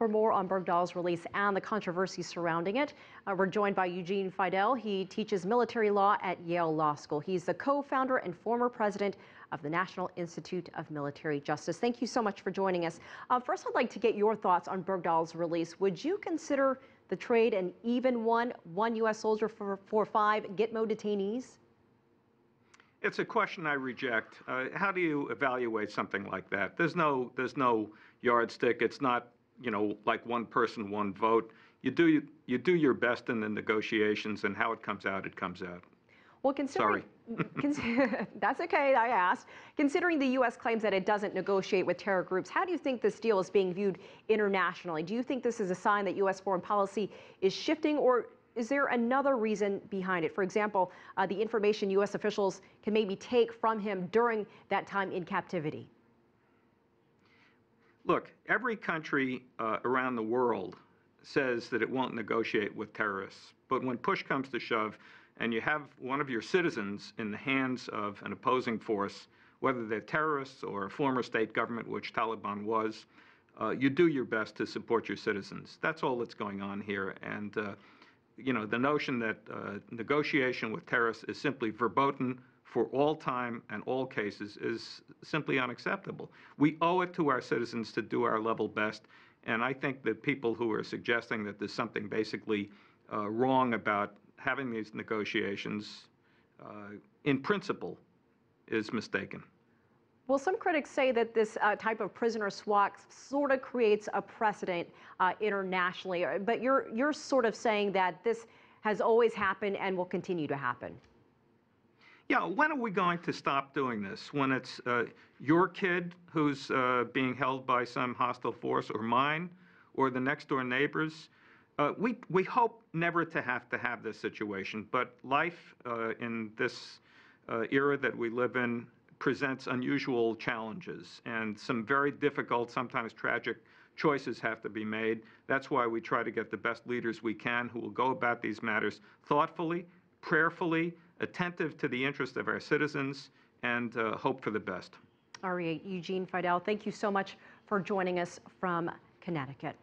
For more on Bergdahl's release and the controversy surrounding it, we're joined by Eugene Fidell. He teaches military law at Yale Law School. He's the co-founder and former president of the National Institute of Military Justice. Thank you so much for joining us. First, I'd like to get your thoughts on Bergdahl's release. Would you consider the trade an even one U.S. soldier for 5 Gitmo detainees? It's a question I reject. How do you evaluate something like that? There's no yardstick. It's not, like one person, one vote. You do your best in the negotiations, and how it comes out, it comes out. Well, Sorry. That's okay, I asked. Considering the U.S. claims that it doesn't negotiate with terror groups, how do you think this deal is being viewed internationally? Do you think this is a sign that U.S. foreign policy is shifting, or is there another reason behind it? For example, the information U.S. officials can maybe take from him during that time in captivity? Look, every country around the world says that it won't negotiate with terrorists. But when push comes to shove, and you have one of your citizens in the hands of an opposing force, whether they're terrorists or a former state government, which Taliban was, you do your best to support your citizens. That's all that's going on here. And the notion that negotiation with terrorists is simply verboten for all time and all cases is simply unacceptable. We owe it to our citizens to do our level best, and I think that people who are suggesting that there's something basically wrong about having these negotiations, in principle, is mistaken. Well, some critics say that this type of prisoner swap sort of creates a precedent internationally, but you're sort of saying that this has always happened and will continue to happen. Yeah, when are we going to stop doing this? When it's your kid who's being held by some hostile force, or mine, or the next door neighbors? We hope never to have this situation, but life in this era that we live in presents unusual challenges, and some very difficult, sometimes tragic choices have to be made. That's why we try to get the best leaders we can who will go about these matters thoughtfully, prayerfully, attentive to the interest of our citizens, and hope for the best. All right, Eugene Fidell, thank you so much for joining us from Connecticut.